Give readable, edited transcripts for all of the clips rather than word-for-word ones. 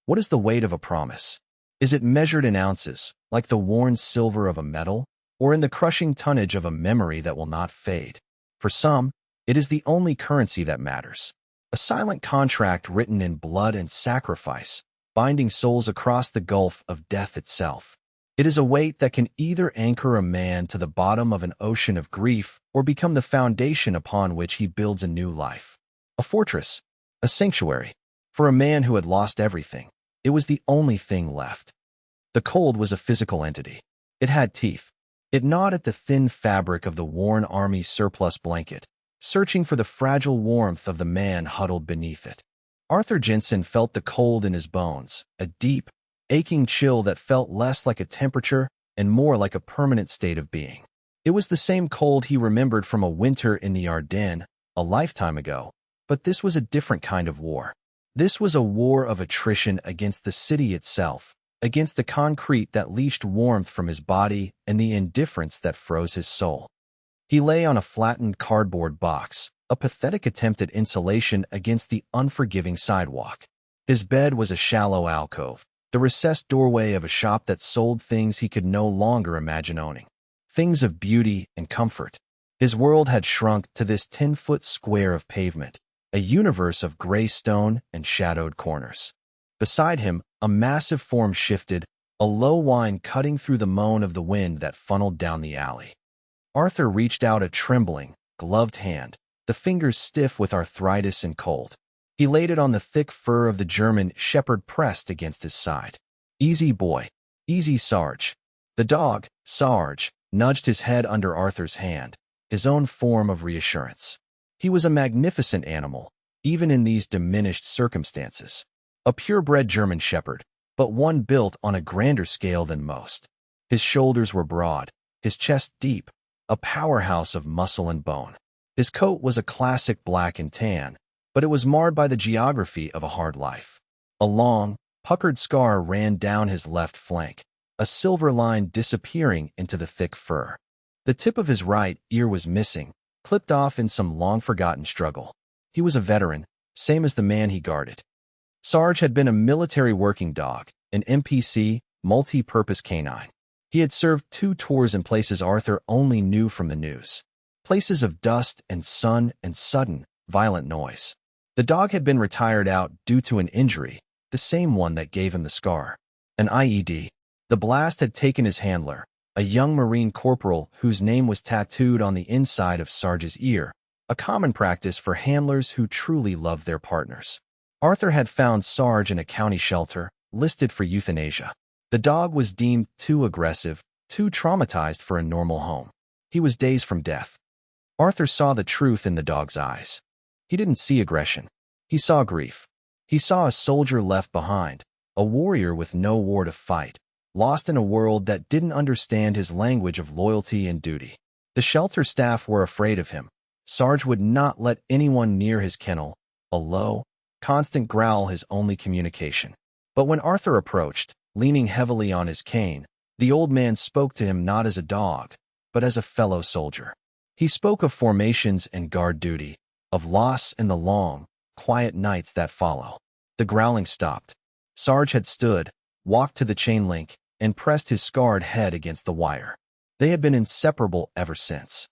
What is the weight of a promise? Is it measured in ounces, like the worn silver of a medal, or in the crushing tonnage of a memory that will not fade? For some, it is the only currency that matters. A silent contract written in blood and sacrifice, binding souls across the gulf of death itself. It is a weight that can either anchor a man to the bottom of an ocean of grief or become the foundation upon which he builds a new life. A fortress, a sanctuary, for a man who had lost everything. It was the only thing left. The cold was a physical entity. It had teeth. It gnawed at the thin fabric of the worn army surplus blanket, searching for the fragile warmth of the man huddled beneath it. Arthur Jensen felt the cold in his bones, a deep, aching chill that felt less like a temperature and more like a permanent state of being. It was the same cold he remembered from a winter in the Ardennes, a lifetime ago, but this was a different kind of war. This was a war of attrition against the city itself, against the concrete that leached warmth from his body and the indifference that froze his soul. He lay on a flattened cardboard box, a pathetic attempt at insulation against the unforgiving sidewalk. His bed was a shallow alcove, the recessed doorway of a shop that sold things he could no longer imagine owning. Things of beauty and comfort. His world had shrunk to this 10-foot square of pavement, a universe of gray stone and shadowed corners. Beside him, a massive form shifted, a low whine cutting through the moan of the wind that funneled down the alley. Arthur reached out a trembling, gloved hand, the fingers stiff with arthritis and cold. He laid it on the thick fur of the German shepherd pressed against his side. "Easy, boy. Easy, Sarge." The dog, Sarge, nudged his head under Arthur's hand, his own form of reassurance. He was a magnificent animal, even in these diminished circumstances. A purebred German shepherd, but one built on a grander scale than most. His shoulders were broad, his chest deep, a powerhouse of muscle and bone. His coat was a classic black and tan, but it was marred by the geography of a hard life. A long, puckered scar ran down his left flank, a silver line disappearing into the thick fur. The tip of his right ear was missing, clipped off in some long-forgotten struggle. He was a veteran, same as the man he guarded. Sarge had been a military working dog, an MPC, multi-purpose canine. He had served 2 tours in places Arthur only knew from the news. Places of dust and sun and sudden, violent noise. The dog had been retired out due to an injury, the same one that gave him the scar. An IED. The blast had taken his handler, a young Marine corporal whose name was tattooed on the inside of Sarge's ear, a common practice for handlers who truly loved their partners. Arthur had found Sarge in a county shelter, listed for euthanasia. The dog was deemed too aggressive, too traumatized for a normal home. He was days from death. Arthur saw the truth in the dog's eyes. He didn't see aggression. He saw grief. He saw a soldier left behind, a warrior with no war to fight, lost in a world that didn't understand his language of loyalty and duty. The shelter staff were afraid of him. Sarge would not let anyone near his kennel, a low, constant growl his only communication. But when Arthur approached, leaning heavily on his cane, the old man spoke to him not as a dog, but as a fellow soldier. He spoke of formations and guard duty, of loss and the long, quiet nights that follow. The growling stopped. Sarge had stood, walked to the chain link, and pressed his scarred head against the wire. They had been inseparable ever since.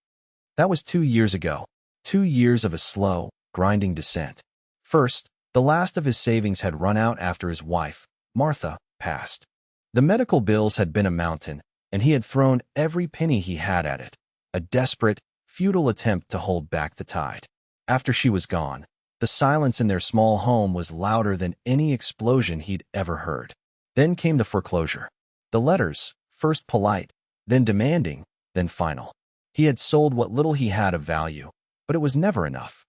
That was 2 years ago, 2 years of a slow, grinding descent. First, the last of his savings had run out after his wife, Martha, passed. The medical bills had been a mountain, and he had thrown every penny he had at it, a desperate, futile attempt to hold back the tide. After she was gone, the silence in their small home was louder than any explosion he'd ever heard. Then came the foreclosure. The letters, first polite, then demanding, then final. He had sold what little he had of value, but it was never enough.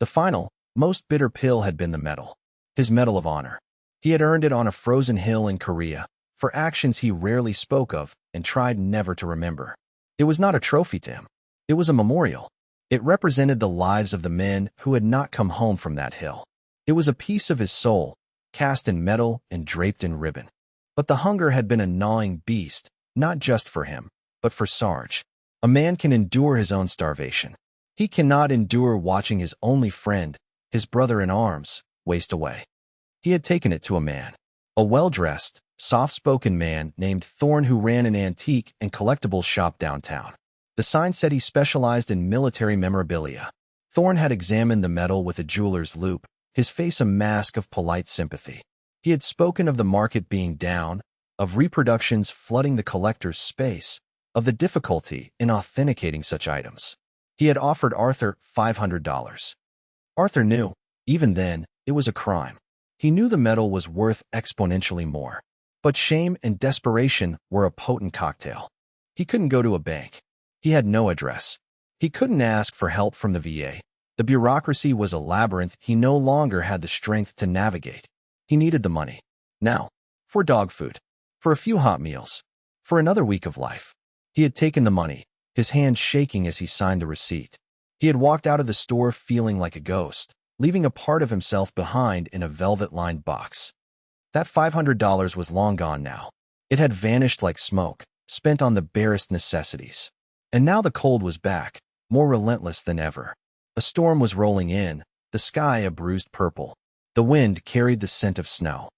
The final, most bitter pill had been the medal. His Medal of Honor. He had earned it on a frozen hill in Korea, for actions he rarely spoke of and tried never to remember. It was not a trophy to him. It was a memorial. It represented the lives of the men who had not come home from that hill. It was a piece of his soul, cast in metal and draped in ribbon. But the hunger had been a gnawing beast, not just for him, but for Sarge. A man can endure his own starvation. He cannot endure watching his only friend, his brother in arms, waste away. He had taken it to a man. a well-dressed, soft-spoken man named Thorne who ran an antique and collectibles shop downtown. The sign said he specialized in military memorabilia. Thorne had examined the metal with a jeweler's loupe, his face a mask of polite sympathy. He had spoken of the market being down, of reproductions flooding the collector's space, of the difficulty in authenticating such items. He had offered Arthur $500. Arthur knew, even then, it was a crime. He knew the metal was worth exponentially more. But shame and desperation were a potent cocktail. He couldn't go to a bank. He had no address. He couldn't ask for help from the VA. The bureaucracy was a labyrinth he no longer had the strength to navigate. He needed the money. Now. For dog food. For a few hot meals. For another week of life. He had taken the money, his hand shaking as he signed the receipt. He had walked out of the store feeling like a ghost, leaving a part of himself behind in a velvet-lined box. That $500 was long gone now. It had vanished like smoke, spent on the barest necessities. And now the cold was back, more relentless than ever. A storm was rolling in, the sky a bruised purple. The wind carried the scent of snow.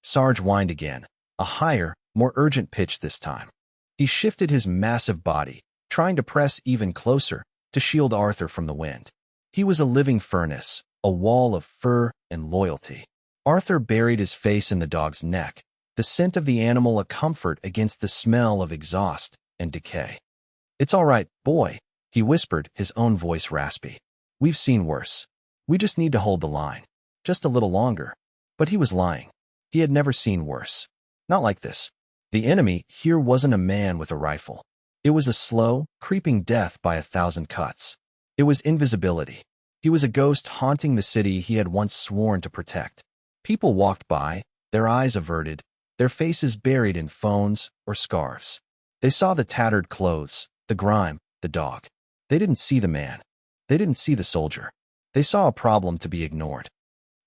Sarge whined again, a higher, more urgent pitch this time. He shifted his massive body, trying to press even closer, to shield Arthur from the wind. He was a living furnace, a wall of fur and loyalty. Arthur buried his face in the dog's neck, the scent of the animal a comfort against the smell of exhaust and decay. "It's all right, boy," he whispered, his own voice raspy. "We've seen worse. We just need to hold the line. Just a little longer." But he was lying. He had never seen worse. Not like this. The enemy here wasn't a man with a rifle. It was a slow, creeping death by 1,000 cuts. It was invisibility. He was a ghost haunting the city he had once sworn to protect. People walked by, their eyes averted, their faces buried in phones or scarves. They saw the tattered clothes, the grime, the dog. They didn't see the man. They didn't see the soldier. They saw a problem to be ignored.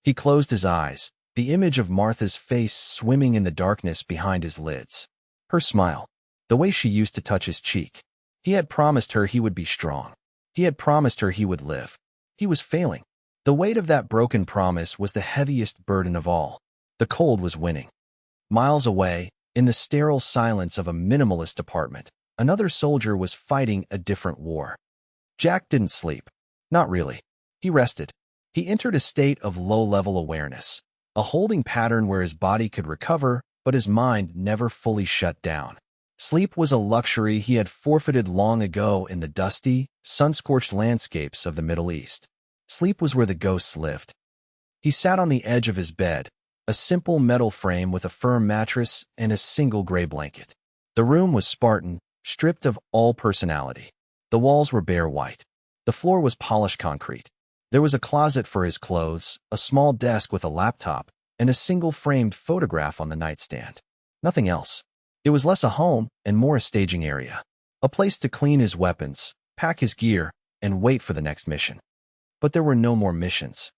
He closed his eyes, the image of Martha's face swimming in the darkness behind his lids. Her smile, the way she used to touch his cheek. He had promised her he would be strong. He had promised her he would live. He was failing. The weight of that broken promise was the heaviest burden of all. The cold was winning. Miles away, in the sterile silence of a minimalist apartment, another soldier was fighting a different war. Jack didn't sleep. Not really. He rested. He entered a state of low-level awareness, a holding pattern where his body could recover, but his mind never fully shut down. Sleep was a luxury he had forfeited long ago in the dusty, sun-scorched landscapes of the Middle East. Sleep was where the ghosts lived. He sat on the edge of his bed, a simple metal frame with a firm mattress and a single gray blanket. The room was Spartan, stripped of all personality. The walls were bare white. The floor was polished concrete. There was a closet for his clothes, a small desk with a laptop, and a single framed photograph on the nightstand. Nothing else. It was less a home and more a staging area. A place to clean his weapons, pack his gear, and wait for the next mission. But there were no more missions.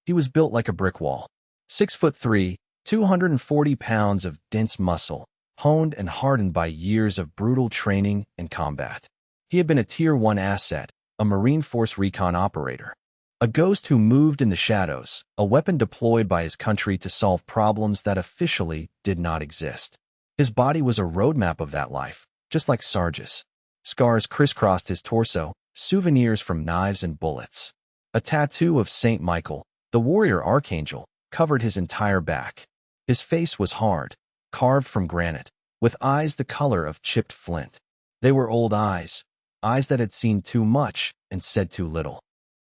He was built like a brick wall. 6'3", 240 pounds of dense muscle, honed and hardened by years of brutal training and combat. He had been a Tier 1 asset, a Marine Force recon operator. A ghost who moved in the shadows, a weapon deployed by his country to solve problems that officially did not exist. His body was a roadmap of that life, just like Sarge's. Scars crisscrossed his torso, souvenirs from knives and bullets. A tattoo of Saint Michael, the warrior archangel, covered his entire back. His face was hard, carved from granite, with eyes the color of chipped flint. They were old eyes that had seen too much and said too little.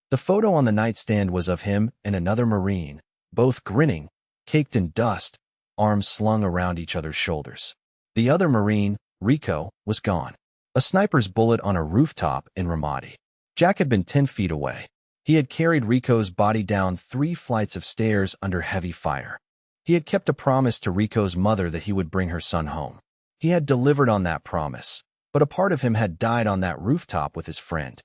The photo on the nightstand was of him and another Marine, both grinning, caked in dust, arms slung around each other's shoulders. The other Marine, Rico, was gone. A sniper's bullet on a rooftop in Ramadi. Jack had been 10 feet away. He had carried Rico's body down 3 flights of stairs under heavy fire. He had kept a promise to Rico's mother that he would bring her son home. He had delivered on that promise, but a part of him had died on that rooftop with his friend.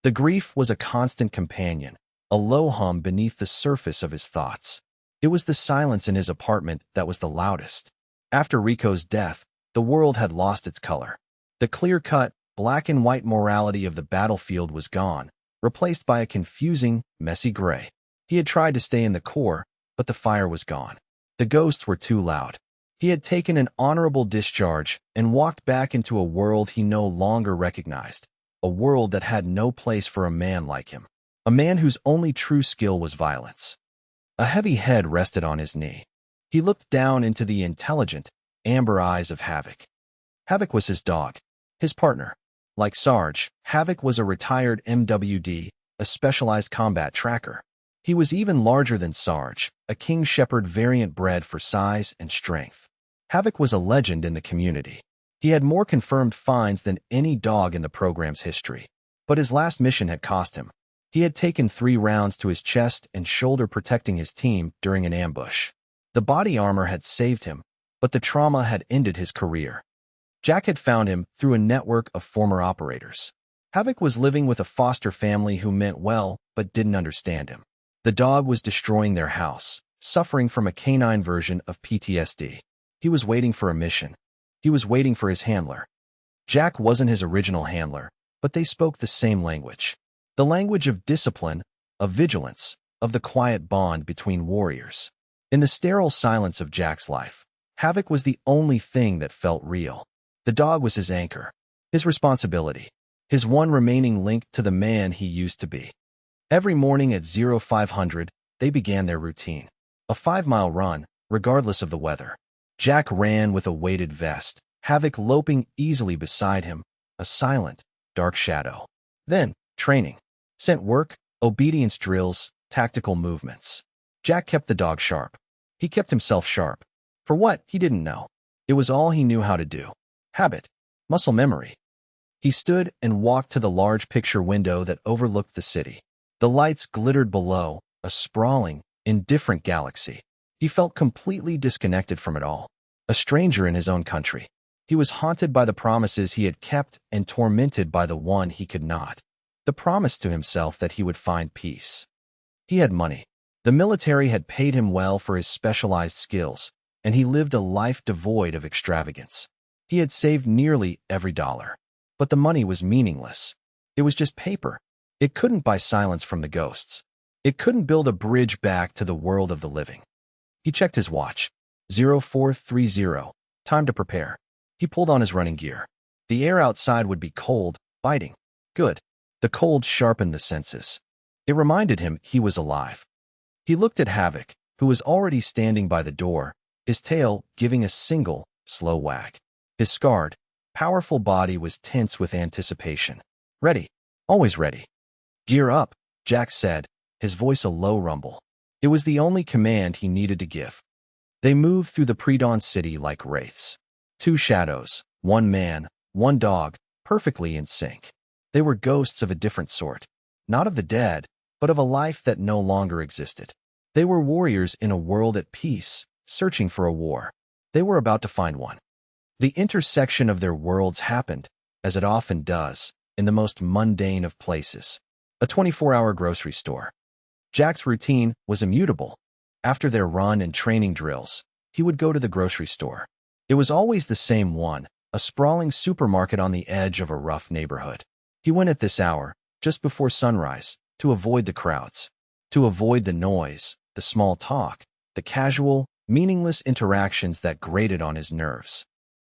The grief was a constant companion, a low hum beneath the surface of his thoughts. It was the silence in his apartment that was the loudest. After Rico's death, the world had lost its color. The clear-cut, black-and-white morality of the battlefield was gone, replaced by a confusing, messy gray. He had tried to stay in the core, but the fire was gone. The ghosts were too loud. He had taken an honorable discharge and walked back into a world he no longer recognized, a world that had no place for a man like him, a man whose only true skill was violence. A heavy head rested on his knee. He looked down into the intelligent, amber eyes of Havoc. Havoc was his dog, his partner. Like Sarge, Havoc was a retired MWD, a specialized combat tracker. He was even larger than Sarge, a King Shepherd variant bred for size and strength. Havoc was a legend in the community. He had more confirmed finds than any dog in the program's history. But his last mission had cost him. He had taken 3 rounds to his chest and shoulder protecting his team during an ambush. The body armor had saved him, but the trauma had ended his career. Jack had found him through a network of former operators. Havoc was living with a foster family who meant well but didn't understand him. The dog was destroying their house, suffering from a canine version of PTSD. He was waiting for a mission. He was waiting for his handler. Jack wasn't his original handler, but they spoke the same language. The language of discipline, of vigilance, of the quiet bond between warriors. In the sterile silence of Jack's life, Havoc was the only thing that felt real. The dog was his anchor, his responsibility, his one remaining link to the man he used to be. Every morning at 0500, they began their routine. A 5-mile run, regardless of the weather. Jack ran with a weighted vest, Havoc loping easily beside him, a silent, dark shadow. Then, training. Scent work, obedience drills, tactical movements. Jack kept the dog sharp. He kept himself sharp. For what, he didn't know. It was all he knew how to do. Habit. Muscle memory. He stood and walked to the large picture window that overlooked the city. The lights glittered below, a sprawling, indifferent galaxy. He felt completely disconnected from it all. A stranger in his own country. He was haunted by the promises he had kept and tormented by the one he could not. The promise to himself that he would find peace. He had money. The military had paid him well for his specialized skills, and he lived a life devoid of extravagance. He had saved nearly every dollar. But the money was meaningless. It was just paper. It couldn't buy silence from the ghosts. It couldn't build a bridge back to the world of the living. He checked his watch. 0430. Time to prepare. He pulled on his running gear. The air outside would be cold, biting. Good. The cold sharpened the senses. It reminded him he was alive. He looked at Havoc, who was already standing by the door, his tail giving a single, slow wag. His scarred, powerful body was tense with anticipation. Ready. Always ready. Gear up, Jack said, his voice a low rumble. It was the only command he needed to give. They moved through the pre-dawn city like wraiths. 2 shadows, 1 man, 1 dog, perfectly in sync. They were ghosts of a different sort. Not of the dead, but of a life that no longer existed. They were warriors in a world at peace, searching for a war. They were about to find one. The intersection of their worlds happened, as it often does, in the most mundane of places. A 24-hour grocery store. Jack's routine was immutable. After their run and training drills, he would go to the grocery store. It was always the same one, a sprawling supermarket on the edge of a rough neighborhood. He went at this hour, just before sunrise, to avoid the crowds, to avoid the noise, the small talk, the casual, meaningless interactions that grated on his nerves.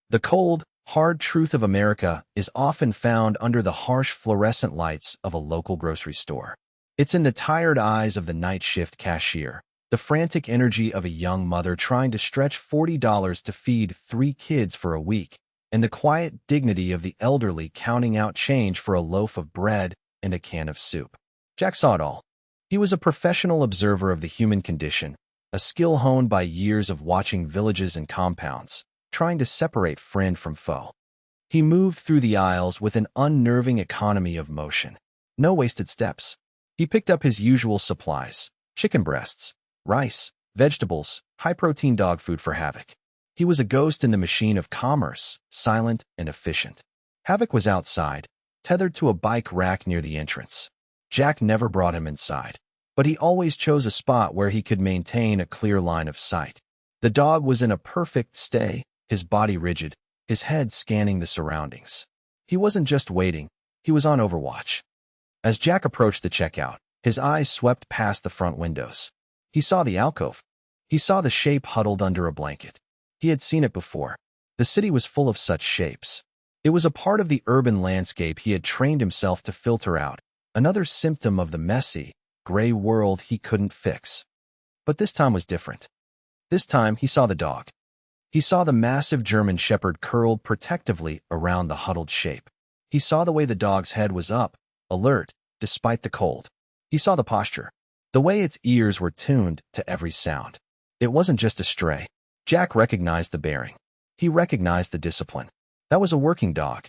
The cold, hard truth of America is often found under the harsh fluorescent lights of a local grocery store. It's in the tired eyes of the night shift cashier, the frantic energy of a young mother trying to stretch $40 to feed 3 kids for a week, and the quiet dignity of the elderly counting out change for a loaf of bread and a can of soup. Jack saw it all. He was a professional observer of the human condition, a skill honed by years of watching villages and compounds, trying to separate friend from foe. He moved through the aisles with an unnerving economy of motion. No wasted steps. He picked up his usual supplies, chicken breasts, rice, vegetables, high-protein dog food for Havoc. He was a ghost in the machine of commerce, silent and efficient. Havoc was outside, tethered to a bike rack near the entrance. Jack never brought him inside, but he always chose a spot where he could maintain a clear line of sight. The dog was in a perfect stay, his body rigid, his head scanning the surroundings. He wasn't just waiting, he was on overwatch. As Jack approached the checkout, his eyes swept past the front windows. He saw the alcove. He saw the shape huddled under a blanket. He had seen it before. The city was full of such shapes. It was a part of the urban landscape he had trained himself to filter out, another symptom of the messy, gray world he couldn't fix. But this time was different. This time he saw the dog. He saw the massive German shepherd curled protectively around the huddled shape. He saw the way the dog's head was up, alert, despite the cold. He saw the posture, the way its ears were tuned to every sound. It wasn't just a stray. Jack recognized the bearing. He recognized the discipline. That was a working dog.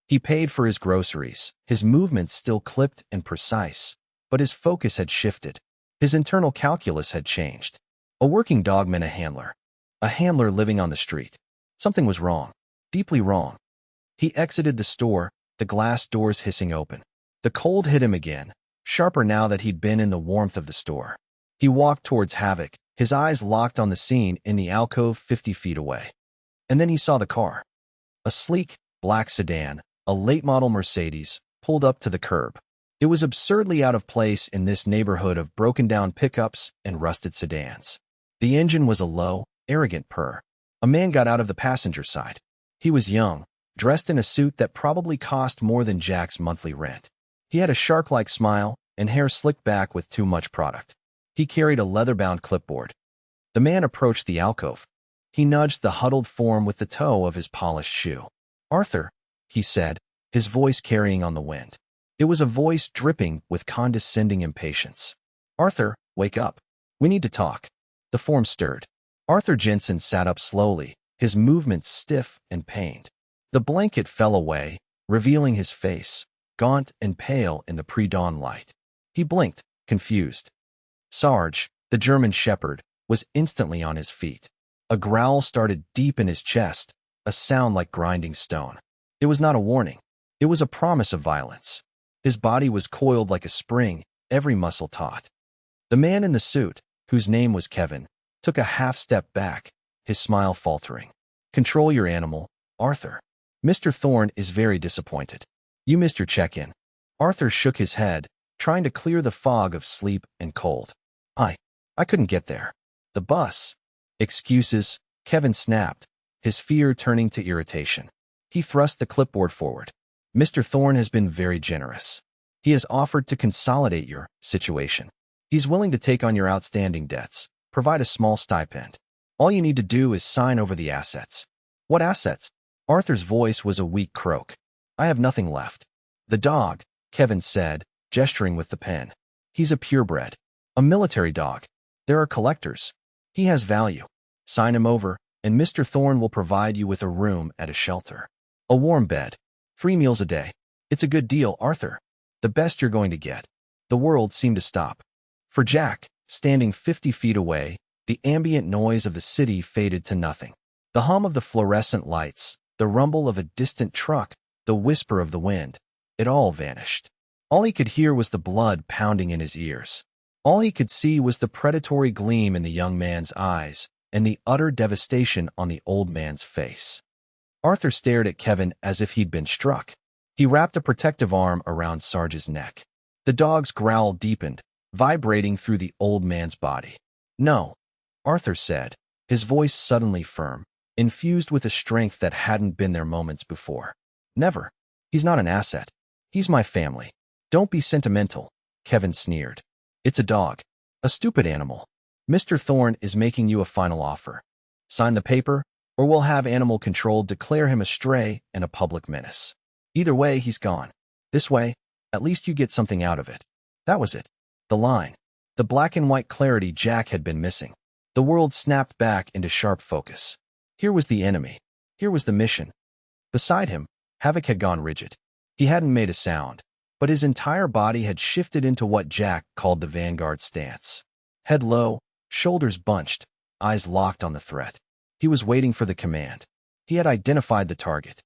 He paid for his groceries, his movements still clipped and precise, but his focus had shifted. His internal calculus had changed. A working dog meant a handler living on the street. Something was wrong, deeply wrong. He exited the store, the glass doors hissing open. The cold hit him again, sharper now that he'd been in the warmth of the store. He walked towards Havoc, his eyes locked on the scene in the alcove 50 feet away. And then he saw the car. A sleek, black sedan, a late-model Mercedes, pulled up to the curb. It was absurdly out of place in this neighborhood of broken-down pickups and rusted sedans. The engine was a low, arrogant purr. A man got out of the passenger side. He was young, dressed in a suit that probably cost more than Jack's monthly rent. He had a shark-like smile and hair slicked back with too much product. He carried a leather-bound clipboard. The man approached the alcove. He nudged the huddled form with the toe of his polished shoe. "Arthur," he said, his voice carrying on the wind. It was a voice dripping with condescending impatience. "Arthur, wake up. We need to talk." The form stirred. Arthur Jensen sat up slowly, his movements stiff and pained. The blanket fell away, revealing his face, gaunt and pale in the pre-dawn light. He blinked, confused. Sarge, the German shepherd, was instantly on his feet. A growl started deep in his chest, a sound like grinding stone. It was not a warning. It was a promise of violence. His body was coiled like a spring, every muscle taut. The man in the suit, whose name was Kevin, took a half-step back, his smile faltering. "Control your animal, Arthur. Mr. Thorne is very disappointed. You missed your check-in." Arthur shook his head, trying to clear the fog of sleep and cold. I couldn't get there. The bus." "Excuses," Kevin snapped, his fear turning to irritation. He thrust the clipboard forward. "Mr. Thorne has been very generous. He has offered to consolidate your situation. He's willing to take on your outstanding debts, provide a small stipend. All you need to do is sign over the assets." "What assets?" Arthur's voice was a weak croak. "I have nothing left." "The dog," Kevin said, gesturing with the pen. "He's a purebred. A military dog. There are collectors. He has value. Sign him over, and Mr. Thorne will provide you with a room at a shelter. A warm bed. 3 meals a day. It's a good deal, Arthur. The best you're going to get." The world seemed to stop. For Jack, standing 50 feet away, the ambient noise of the city faded to nothing. The hum of the fluorescent lights, the rumble of a distant truck, the whisper of the wind, it all vanished. All he could hear was the blood pounding in his ears. All he could see was the predatory gleam in the young man's eyes and the utter devastation on the old man's face. Arthur stared at Kevin as if he'd been struck. He wrapped a protective arm around Sarge's neck. The dog's growl deepened, vibrating through the old man's body. "No," Arthur said, his voice suddenly firm, infused with a strength that hadn't been there moments before. "Never. He's not an asset. He's my family." "Don't be sentimental," Kevin sneered. "It's a dog. A stupid animal. Mr. Thorne is making you a final offer. Sign the paper, or we'll have animal control declare him a stray and a public menace. Either way, he's gone. This way, at least you get something out of it." That was it. The line. The black and white clarity Jack had been missing. The world snapped back into sharp focus. Here was the enemy. Here was the mission. Beside him, Havoc had gone rigid. He hadn't made a sound, but his entire body had shifted into what Jack called the vanguard stance. Head low, shoulders bunched, eyes locked on the threat. He was waiting for the command. He had identified the target.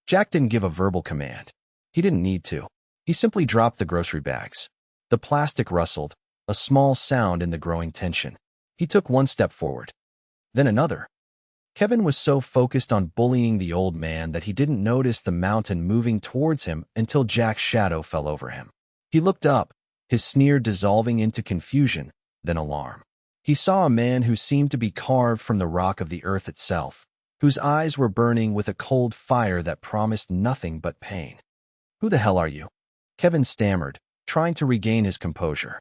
Jack didn't give a verbal command. He didn't need to. He simply dropped the grocery bags. The plastic rustled, a small sound in the growing tension. He took one step forward. Then another. Kevin was so focused on bullying the old man that he didn't notice the mountain moving towards him until Jack's shadow fell over him. He looked up, his sneer dissolving into confusion, then alarm. He saw a man who seemed to be carved from the rock of the earth itself, whose eyes were burning with a cold fire that promised nothing but pain. "Who the hell are you?" Kevin stammered, trying to regain his composure.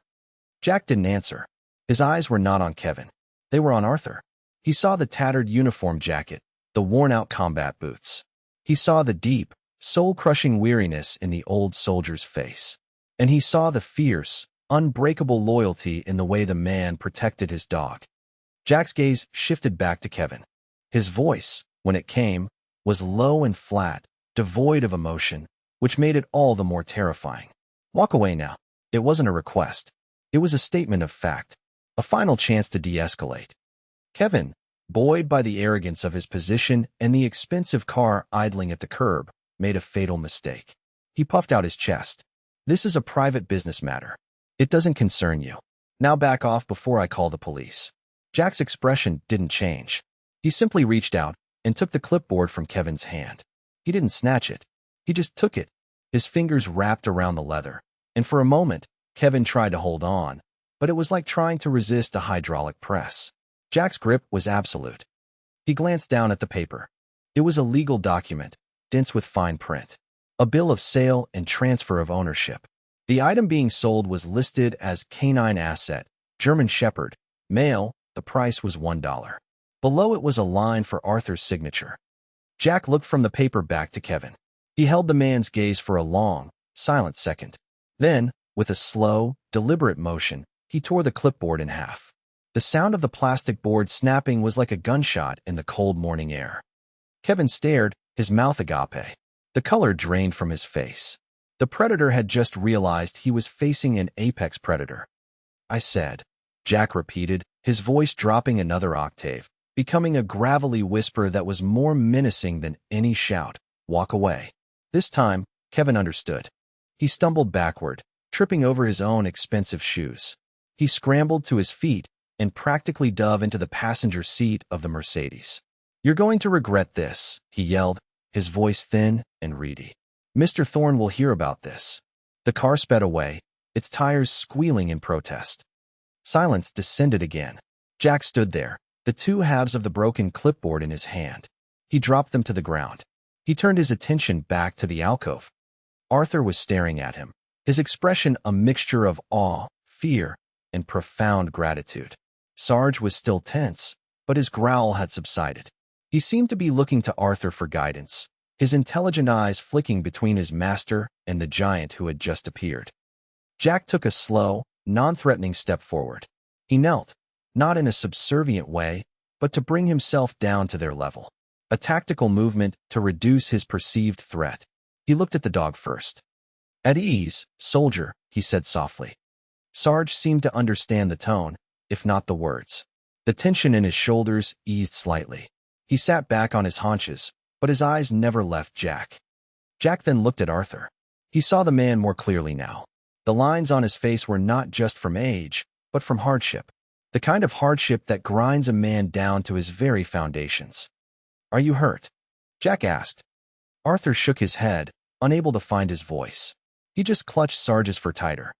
Jack didn't answer. His eyes were not on Kevin. They were on Arthur. He saw the tattered uniform jacket, the worn-out combat boots. He saw the deep, soul-crushing weariness in the old soldier's face. And he saw the fierce, unbreakable loyalty in the way the man protected his dog. Jack's gaze shifted back to Kevin. His voice, when it came, was low and flat, devoid of emotion, which made it all the more terrifying. "Walk away now." It wasn't a request. It was a statement of fact, a final chance to de-escalate. Kevin, buoyed by the arrogance of his position and the expensive car idling at the curb, made a fatal mistake. He puffed out his chest. "This is a private business matter. It doesn't concern you. Now back off before I call the police." Jack's expression didn't change. He simply reached out and took the clipboard from Kevin's hand. He didn't snatch it. He just took it, his fingers wrapped around the leather. And for a moment, Kevin tried to hold on, but it was like trying to resist a hydraulic press. Jack's grip was absolute. He glanced down at the paper. It was a legal document, dense with fine print. A bill of sale and transfer of ownership. The item being sold was listed as Canine Asset, German Shepherd, male. The price was $1. Below it was a line for Arthur's signature. Jack looked from the paper back to Kevin. He held the man's gaze for a long, silent second. Then, with a slow, deliberate motion, he tore the clipboard in half. The sound of the plastic board snapping was like a gunshot in the cold morning air. Kevin stared, his mouth agape. The color drained from his face. The predator had just realized he was facing an apex predator. "I said," Jack repeated, his voice dropping another octave, becoming a gravelly whisper that was more menacing than any shout. "Walk away." This time, Kevin understood. He stumbled backward, tripping over his own expensive shoes. He scrambled to his feet and practically dove into the passenger seat of the Mercedes. "You're going to regret this," he yelled, his voice thin and reedy. "Mr. Thorne will hear about this." The car sped away, its tires squealing in protest. Silence descended again. Jack stood there, the two halves of the broken clipboard in his hand. He dropped them to the ground. He turned his attention back to the alcove. Arthur was staring at him, his expression a mixture of awe, fear, and profound gratitude. Sarge was still tense, but his growl had subsided. He seemed to be looking to Arthur for guidance, his intelligent eyes flicking between his master and the giant who had just appeared. Jack took a slow, non-threatening step forward. He knelt, not in a subservient way, but to bring himself down to their level. A tactical movement to reduce his perceived threat. He looked at the dog first. "At ease, soldier," he said softly. Sarge seemed to understand the tone, if not the words. The tension in his shoulders eased slightly. He sat back on his haunches, but his eyes never left Jack. Jack then looked at Arthur. He saw the man more clearly now. The lines on his face were not just from age, but from hardship. The kind of hardship that grinds a man down to his very foundations. "Are you hurt?" Jack asked. Arthur shook his head, unable to find his voice. He just clutched Sarge's fur tighter.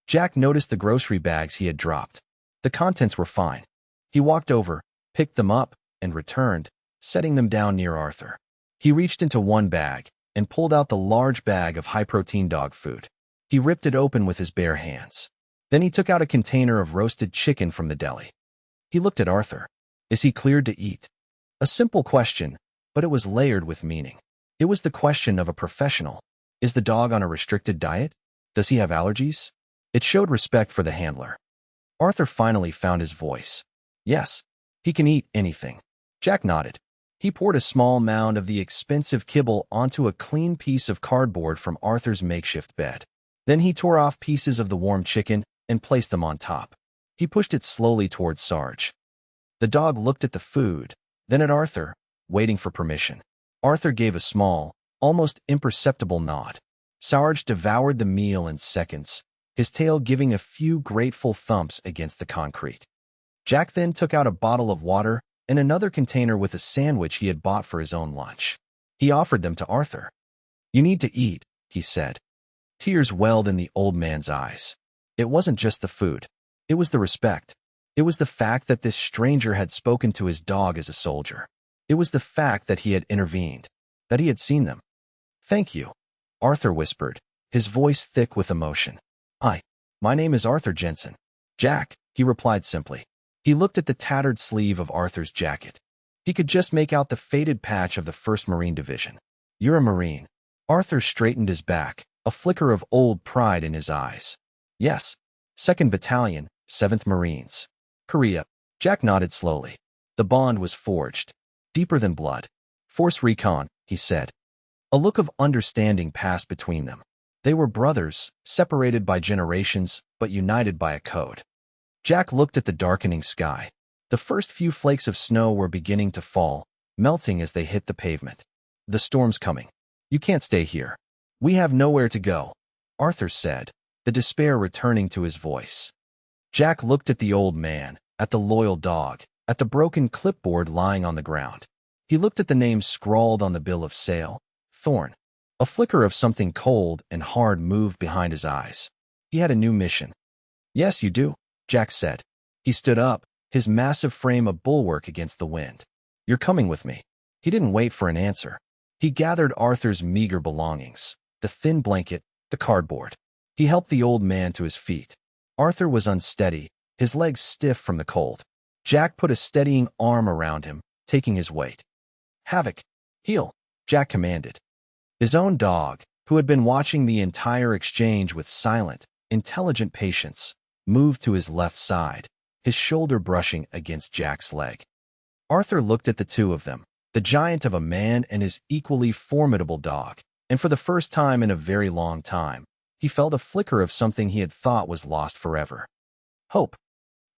Jack noticed the grocery bags he had dropped. The contents were fine. He walked over, picked them up, and returned, setting them down near Arthur. He reached into one bag and pulled out the large bag of high-protein dog food. He ripped it open with his bare hands. Then he took out a container of roasted chicken from the deli. He looked at Arthur. "Is he cleared to eat?" A simple question, but it was layered with meaning. It was the question of a professional. Is the dog on a restricted diet? Does he have allergies? It showed respect for the handler. Arthur finally found his voice. "Yes, he can eat anything." Jack nodded. He poured a small mound of the expensive kibble onto a clean piece of cardboard from Arthur's makeshift bed. Then he tore off pieces of the warm chicken and placed them on top. He pushed it slowly towards Sarge. The dog looked at the food, then at Arthur, waiting for permission. Arthur gave a small, almost imperceptible nod. Sarge devoured the meal in seconds, his tail giving a few grateful thumps against the concrete. Jack then took out a bottle of water and another container with a sandwich he had bought for his own lunch. He offered them to Arthur. "You need to eat," he said. Tears welled in the old man's eyes. It wasn't just the food. It was the respect. It was the fact that this stranger had spoken to his dog as a soldier. It was the fact that he had intervened, that he had seen them. "Thank you," Arthur whispered, his voice thick with emotion. "Hi, my name is Arthur Jensen." "Jack," he replied simply. He looked at the tattered sleeve of Arthur's jacket. He could just make out the faded patch of the 1st Marine Division. "You're a Marine." Arthur straightened his back, a flicker of old pride in his eyes. "Yes, 2nd Battalion, 7th Marines. Korea." Jack nodded slowly. The bond was forged, deeper than blood. "Force Recon," he said. A look of understanding passed between them. They were brothers, separated by generations, but united by a code. Jack looked at the darkening sky. The first few flakes of snow were beginning to fall, melting as they hit the pavement. "The storm's coming. You can't stay here." "We have nowhere to go," Arthur said, the despair returning to his voice. Jack looked at the old man, at the loyal dog, at the broken clipboard lying on the ground. He looked at the name scrawled on the bill of sale, Thorn. A flicker of something cold and hard moved behind his eyes. He had a new mission. "Yes, you do," Jack said. He stood up, his massive frame a bulwark against the wind. "You're coming with me." He didn't wait for an answer. He gathered Arthur's meager belongings, the thin blanket, the cardboard. He helped the old man to his feet. Arthur was unsteady, his legs stiff from the cold. Jack put a steadying arm around him, taking his weight. "Havoc, heel," Jack commanded. His own dog, who had been watching the entire exchange with silent, intelligent patience, moved to his left side, his shoulder brushing against Jack's leg. Arthur looked at the two of them, the giant of a man and his equally formidable dog, and for the first time in a very long time, he felt a flicker of something he had thought was lost forever. "Hope."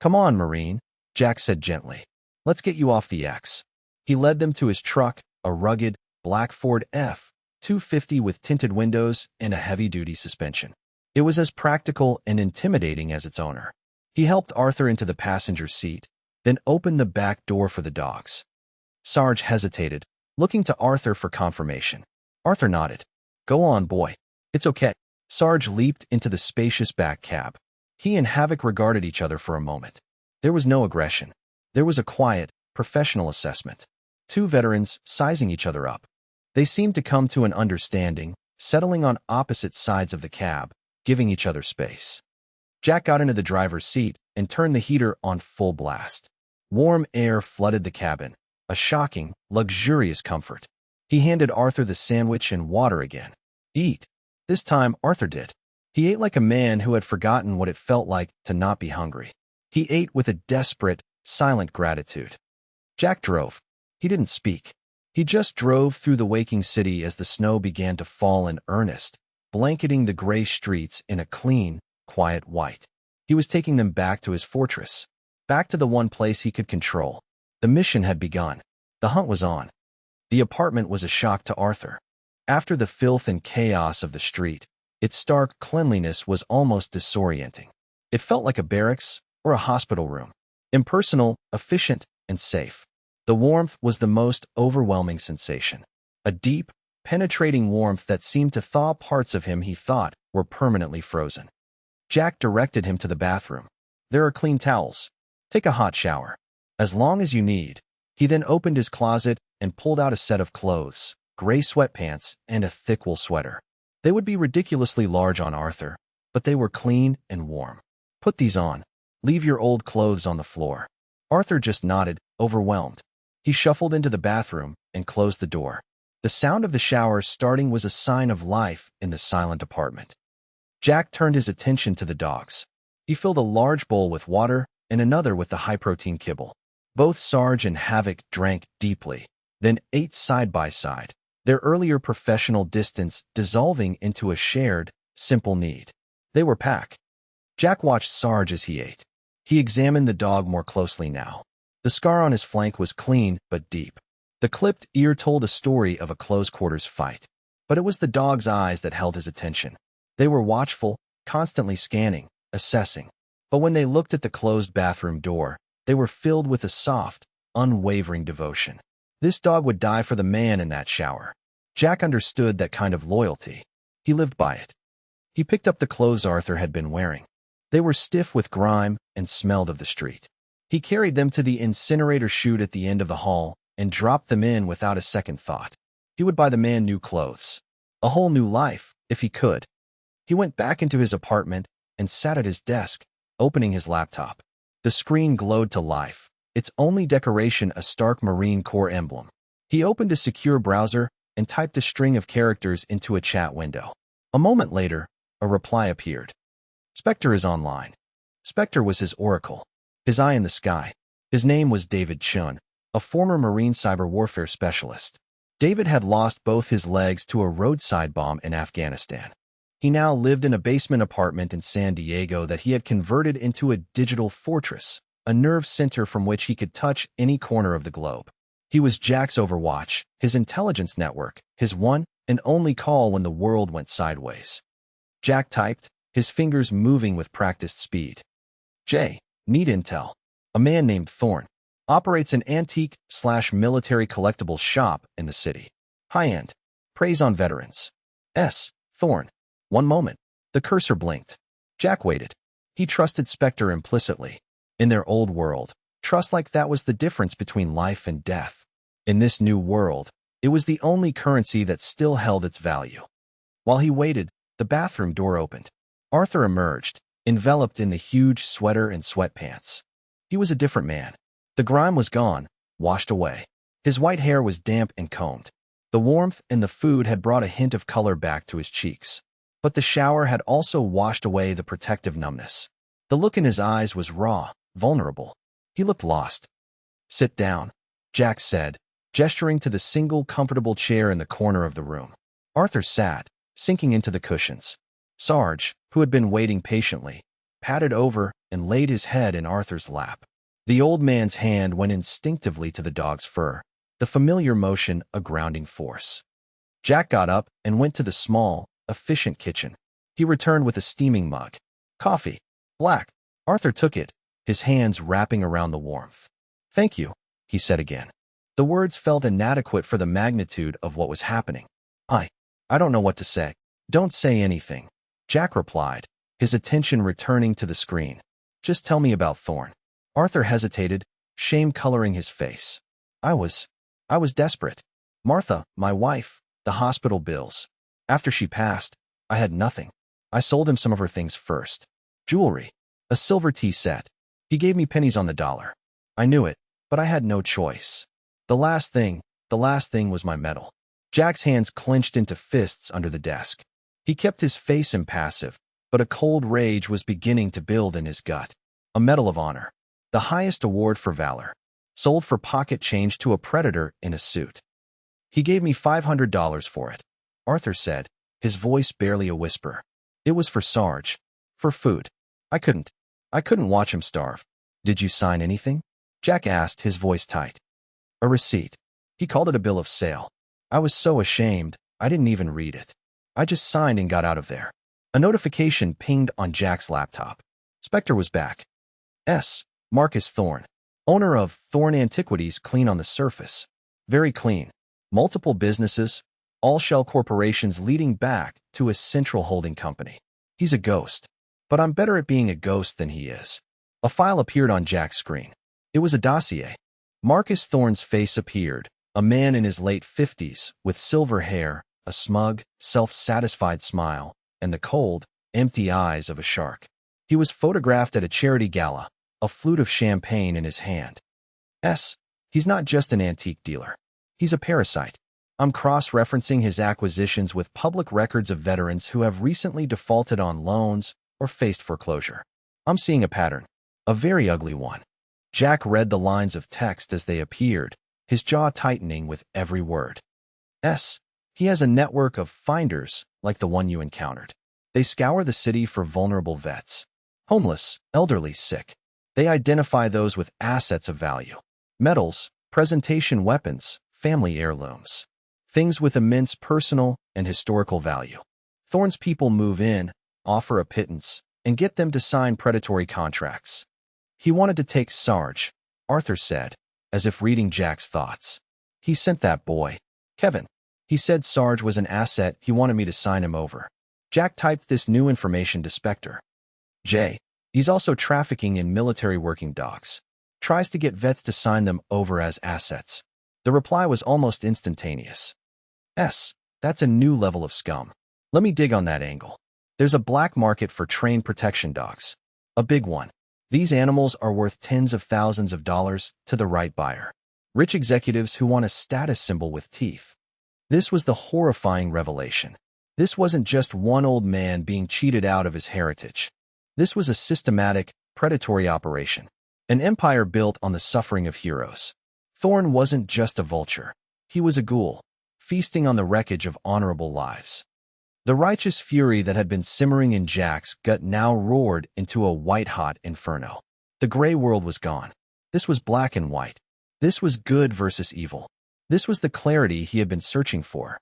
"Come on, Marine," Jack said gently. "Let's get you off the X." He led them to his truck, a rugged, black Ford F-250 with tinted windows and a heavy-duty suspension. It was as practical and intimidating as its owner. He helped Arthur into the passenger seat, then opened the back door for the dogs. Sarge hesitated, looking to Arthur for confirmation. Arthur nodded. "Go on, boy. It's okay." Sarge leaped into the spacious back cab. He and Havoc regarded each other for a moment. There was no aggression. There was a quiet, professional assessment. Two veterans sizing each other up. They seemed to come to an understanding, settling on opposite sides of the cab, giving each other space. Jack got into the driver's seat and turned the heater on full blast. Warm air flooded the cabin, a shocking, luxurious comfort. He handed Arthur the sandwich and water again. "Eat." This time, Arthur did. He ate like a man who had forgotten what it felt like to not be hungry. He ate with a desperate, silent gratitude. Jack drove. He didn't speak. He just drove through the waking city as the snow began to fall in earnest, blanketing the gray streets in a clean, quiet white. He was taking them back to his fortress, back to the one place he could control. The mission had begun. The hunt was on. The apartment was a shock to Arthur. After the filth and chaos of the street, its stark cleanliness was almost disorienting. It felt like a barracks or a hospital room. Impersonal, efficient, and safe. The warmth was the most overwhelming sensation. A deep, penetrating warmth that seemed to thaw parts of him he thought were permanently frozen. Jack directed him to the bathroom. "There are clean towels. Take a hot shower. As long as you need." He then opened his closet and pulled out a set of clothes, gray sweatpants, and a thick wool sweater. They would be ridiculously large on Arthur, but they were clean and warm. "Put these on. Leave your old clothes on the floor." Arthur just nodded, overwhelmed. He shuffled into the bathroom and closed the door. The sound of the shower starting was a sign of life in the silent apartment. Jack turned his attention to the dogs. He filled a large bowl with water and another with the high-protein kibble. Both Sarge and Havoc drank deeply, then ate side by side, their earlier professional distance dissolving into a shared, simple need. They were pack. Jack watched Sarge as he ate. He examined the dog more closely now. The scar on his flank was clean but deep. The clipped ear told a story of a close-quarters fight. But it was the dog's eyes that held his attention. They were watchful, constantly scanning, assessing. But when they looked at the closed bathroom door, they were filled with a soft, unwavering devotion. This dog would die for the man in that shower. Jack understood that kind of loyalty. He lived by it. He picked up the clothes Arthur had been wearing. They were stiff with grime and smelled of the street. He carried them to the incinerator chute at the end of the hall and dropped them in without a second thought. He would buy the man new clothes, a whole new life, if he could. He went back into his apartment and sat at his desk, opening his laptop. The screen glowed to life, its only decoration a stark Marine Corps emblem. He opened a secure browser and typed a string of characters into a chat window. A moment later, a reply appeared. Spectre is online. Spectre was his oracle, his eye in the sky. His name was David Chun, a former Marine cyber warfare specialist. David had lost both his legs to a roadside bomb in Afghanistan. He now lived in a basement apartment in San Diego that he had converted into a digital fortress, a nerve center from which he could touch any corner of the globe. He was Jack's Overwatch, his intelligence network, his one and only call when the world went sideways. Jack typed, his fingers moving with practiced speed. J. Need intel. A man named Thorne operates an antique/military collectibles shop in the city. High-end. Preys on veterans. S. Thorne. One moment. The cursor blinked. Jack waited. He trusted Spectre implicitly. In their old world, trust like that was the difference between life and death. In this new world, it was the only currency that still held its value. While he waited, the bathroom door opened. Arthur emerged, enveloped in the huge sweater and sweatpants. He was a different man. The grime was gone, washed away. His white hair was damp and combed. The warmth and the food had brought a hint of color back to his cheeks. But the shower had also washed away the protective numbness. The look in his eyes was raw, vulnerable. He looked lost. Sit down, Jack said, gesturing to the single comfortable chair in the corner of the room. Arthur sat, sinking into the cushions. Sarge, who had been waiting patiently, patted over and laid his head in Arthur's lap. The old man's hand went instinctively to the dog's fur, the familiar motion a grounding force. Jack got up and went to the small, efficient kitchen. He returned with a steaming mug. Coffee. Black. Arthur took it, his hands wrapping around the warmth. Thank you, he said again. The words felt inadequate for the magnitude of what was happening. I don't know what to say. Don't say anything, Jack replied, his attention returning to the screen. Just tell me about Thorne. Arthur hesitated, shame coloring his face. I was desperate. Martha, my wife, the hospital bills. After she passed, I had nothing. I sold him some of her things first. Jewelry. A silver tea set. He gave me pennies on the dollar. I knew it, but I had no choice. The last thing was my medal. Jack's hands clenched into fists under the desk. He kept his face impassive, but a cold rage was beginning to build in his gut. A Medal of Honor. The highest award for valor. Sold for pocket change to a predator in a suit. He gave me $500 for it, Arthur said, his voice barely a whisper. It was for Sarge. For food. I couldn't watch him starve. Did you sign anything? Jack asked, his voice tight. A receipt. He called it a bill of sale. I was so ashamed, I didn't even read it. I just signed and got out of there. A notification pinged on Jack's laptop. Spectre was back. Marcus Thorne. Owner of Thorne Antiquities, clean on the surface. Very clean. Multiple businesses, all shell corporations leading back to a central holding company. He's a ghost. But I'm better at being a ghost than he is. A file appeared on Jack's screen. It was a dossier. Marcus Thorne's face appeared, a man in his late 50s, with silver hair, a smug, self-satisfied smile, and the cold, empty eyes of a shark. He was photographed at a charity gala, a flute of champagne in his hand. He's not just an antique dealer. He's a parasite. I'm cross-referencing his acquisitions with public records of veterans who have recently defaulted on loans or faced foreclosure. I'm seeing a pattern, a very ugly one. Jack read the lines of text as they appeared, his jaw tightening with every word. He has a network of finders like the one you encountered. They scour the city for vulnerable vets. Homeless, elderly, sick. They identify those with assets of value. Medals, presentation weapons, family heirlooms. Things with immense personal and historical value. Thorne's people move in, offer a pittance, and get them to sign predatory contracts. He wanted to take Sarge, Arthur said, as if reading Jack's thoughts. He sent that boy, Kevin. He said Sarge was an asset, he wanted me to sign him over. Jack typed this new information to Spectre. He's also trafficking in military working dogs. Tries to get vets to sign them over as assets. The reply was almost instantaneous. That's a new level of scum. Let me dig on that angle. There's a black market for trained protection dogs. A big one. These animals are worth tens of thousands of dollars to the right buyer. Rich executives who want a status symbol with teeth. This was the horrifying revelation. This wasn't just one old man being cheated out of his heritage. This was a systematic, predatory operation. An empire built on the suffering of heroes. Thorn wasn't just a vulture. He was a ghoul, feasting on the wreckage of honorable lives. The righteous fury that had been simmering in Jack's gut now roared into a white-hot inferno. The gray world was gone. This was black and white. This was good versus evil. This was the clarity he had been searching for.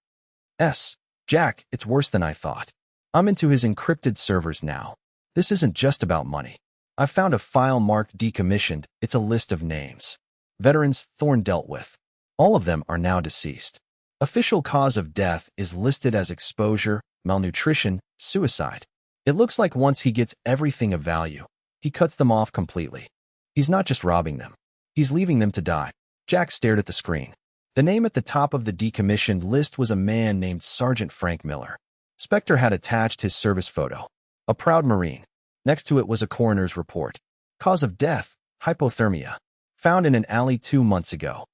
Jack, it's worse than I thought. I'm into his encrypted servers now. This isn't just about money. I've found a file marked decommissioned. It's a list of names. Veterans Thorn dealt with. All of them are now deceased. Official cause of death is listed as exposure, malnutrition, suicide. It looks like once he gets everything of value, he cuts them off completely. He's not just robbing them. He's leaving them to die. Jack stared at the screen. The name at the top of the decommissioned list was a man named Sergeant Frank Miller. Spectre had attached his service photo. A proud Marine. Next to it was a coroner's report. Cause of death, hypothermia. Found in an alley 2 months ago.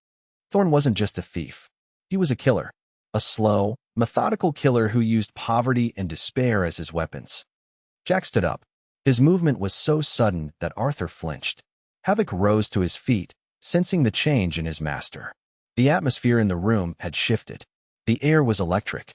Thorn wasn't just a thief. He was a killer. A slow, methodical killer who used poverty and despair as his weapons. Jack stood up. His movement was so sudden that Arthur flinched. Havoc rose to his feet, sensing the change in his master. The atmosphere in the room had shifted. The air was electric.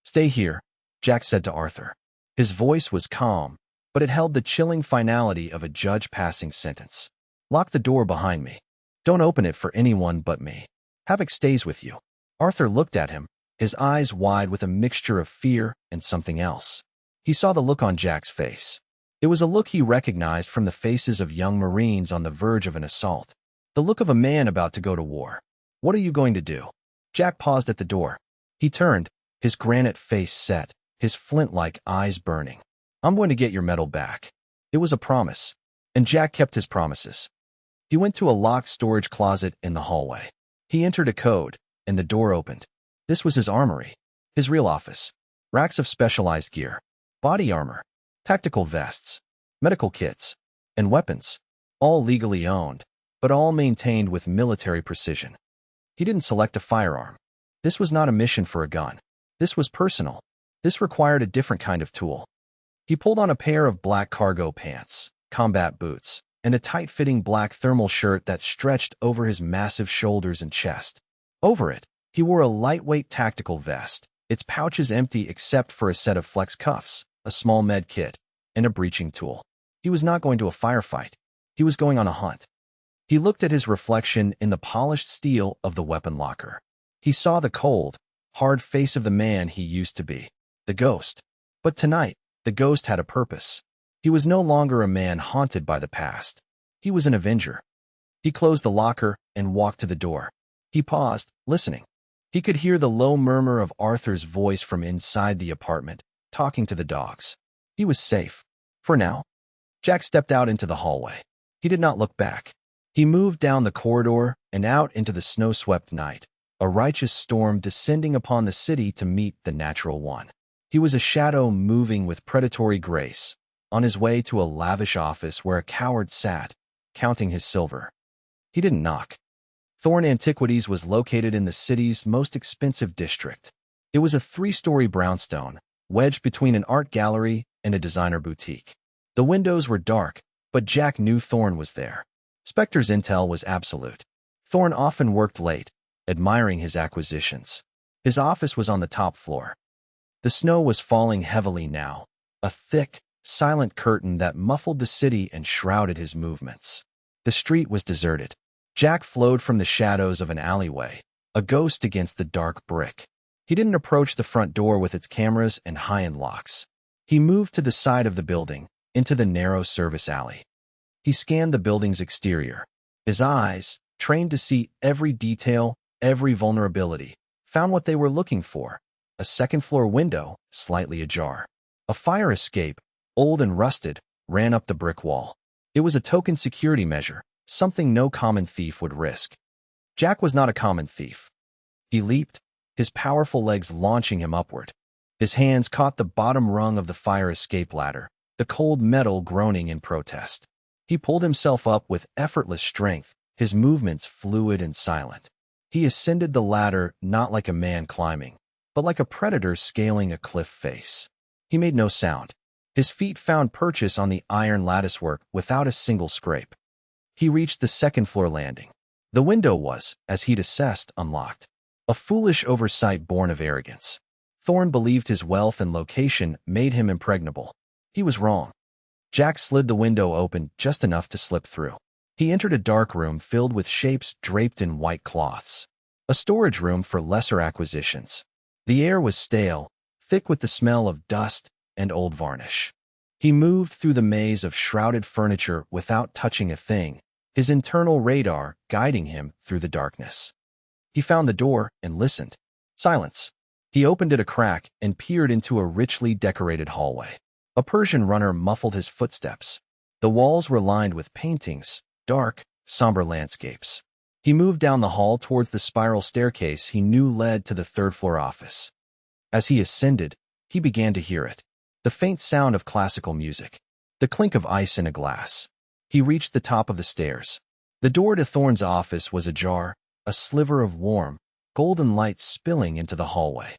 Stay here, Jack said to Arthur. His voice was calm, but it held the chilling finality of a judge passing sentence. Lock the door behind me. Don't open it for anyone but me. Havoc stays with you. Arthur looked at him, his eyes wide with a mixture of fear and something else. He saw the look on Jack's face. It was a look he recognized from the faces of young Marines on the verge of an assault. The look of a man about to go to war. What are you going to do? Jack paused at the door. He turned, his granite face set, his flint-like eyes burning. I'm going to get your medal back. It was a promise, and Jack kept his promises. He went to a locked storage closet in the hallway. He entered a code, and the door opened. This was his armory, his real office. Racks of specialized gear, body armor, tactical vests, medical kits, and weapons, all legally owned, but all maintained with military precision. He didn't select a firearm. This was not a mission for a gun. This was personal. This required a different kind of tool. He pulled on a pair of black cargo pants, combat boots, and a tight-fitting black thermal shirt that stretched over his massive shoulders and chest. Over it, he wore a lightweight tactical vest, its pouches empty except for a set of flex cuffs, a small med kit, and a breaching tool. He was not going to a firefight. He was going on a hunt. He looked at his reflection in the polished steel of the weapon locker. He saw the cold, hard face of the man he used to be, the ghost. But tonight, the ghost had a purpose. He was no longer a man haunted by the past. He was an avenger. He closed the locker and walked to the door. He paused, listening. He could hear the low murmur of Arthur's voice from inside the apartment, talking to the dogs. He was safe. For now. Jack stepped out into the hallway. He did not look back. He moved down the corridor and out into the snow-swept night, a righteous storm descending upon the city to meet the natural one. He was a shadow moving with predatory grace, on his way to a lavish office where a coward sat, counting his silver. He didn't knock. Thorn Antiquities was located in the city's most expensive district. It was a 3-story brownstone, wedged between an art gallery and a designer boutique. The windows were dark, but Jack knew Thorn was there. Spectre's intel was absolute. Thorn often worked late, admiring his acquisitions. His office was on the top floor. The snow was falling heavily now, a thick, silent curtain that muffled the city and shrouded his movements. The street was deserted. Jack flowed from the shadows of an alleyway, a ghost against the dark brick. He didn't approach the front door with its cameras and high-end locks. He moved to the side of the building, into the narrow service alley. He scanned the building's exterior. His eyes, trained to see every detail, every vulnerability, found what they were looking for. A second-floor window, slightly ajar. A fire escape, old and rusted, ran up the brick wall. It was a token security measure, something no common thief would risk. Jack was not a common thief. He leaped, his powerful legs launching him upward. His hands caught the bottom rung of the fire escape ladder, the cold metal groaning in protest. He pulled himself up with effortless strength, his movements fluid and silent. He ascended the ladder not like a man climbing, but like a predator scaling a cliff face. He made no sound. His feet found purchase on the iron latticework without a single scrape. He reached the second-floor landing. The window was, as he'd assessed, unlocked. A foolish oversight born of arrogance. Thorne believed his wealth and location made him impregnable. He was wrong. Jack slid the window open just enough to slip through. He entered a dark room filled with shapes draped in white cloths. A storage room for lesser acquisitions. The air was stale, thick with the smell of dust and old varnish. He moved through the maze of shrouded furniture without touching a thing, his internal radar guiding him through the darkness. He found the door and listened. Silence. He opened it a crack and peered into a richly decorated hallway. A Persian runner muffled his footsteps. The walls were lined with paintings, dark, somber landscapes. He moved down the hall towards the spiral staircase he knew led to the third-floor office. As he ascended, he began to hear it. The faint sound of classical music. The clink of ice in a glass. He reached the top of the stairs. The door to Thorne's office was ajar, a sliver of warm, golden light spilling into the hallway.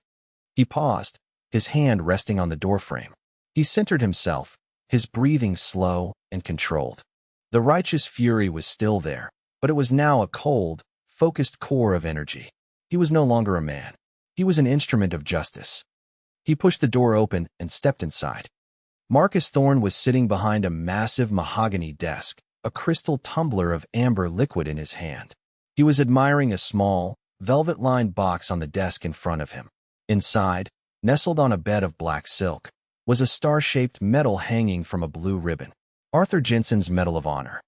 He paused, his hand resting on the doorframe. He centered himself, his breathing slow and controlled. The righteous fury was still there, but it was now a cold, focused core of energy. He was no longer a man. He was an instrument of justice. He pushed the door open and stepped inside. Marcus Thorne was sitting behind a massive mahogany desk, a crystal tumbler of amber liquid in his hand. He was admiring a small, velvet-lined box on the desk in front of him. Inside, nestled on a bed of black silk, was a star-shaped medal hanging from a blue ribbon. Arthur Jensen's Medal of Honor.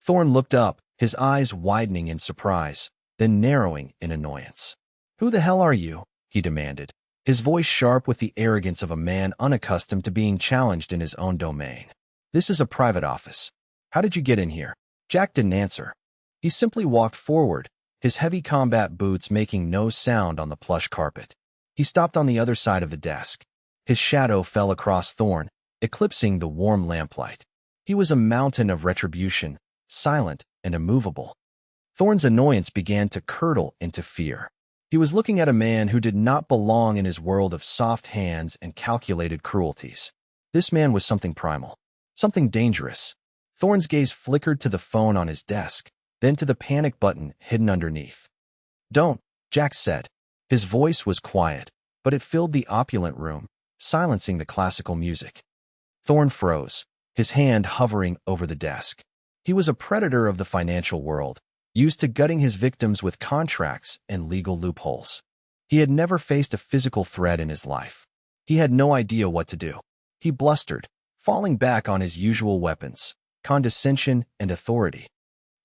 Thorne looked up, his eyes widening in surprise, then narrowing in annoyance. "Who the hell are you?" he demanded, his voice sharp with the arrogance of a man unaccustomed to being challenged in his own domain. "This is a private office. How did you get in here?" Jack didn't answer. He simply walked forward, his heavy combat boots making no sound on the plush carpet. He stopped on the other side of the desk. His shadow fell across Thorne, eclipsing the warm lamplight. He was a mountain of retribution, silent and immovable. Thorne's annoyance began to curdle into fear. He was looking at a man who did not belong in his world of soft hands and calculated cruelties. This man was something primal, something dangerous. Thorne's gaze flickered to the phone on his desk, then to the panic button hidden underneath. "Don't," Jack said. His voice was quiet, but it filled the opulent room, silencing the classical music. Thorne froze, his hand hovering over the desk. He was a predator of the financial world, used to gutting his victims with contracts and legal loopholes. He had never faced a physical threat in his life. He had no idea what to do. He blustered, falling back on his usual weapons, condescension and authority.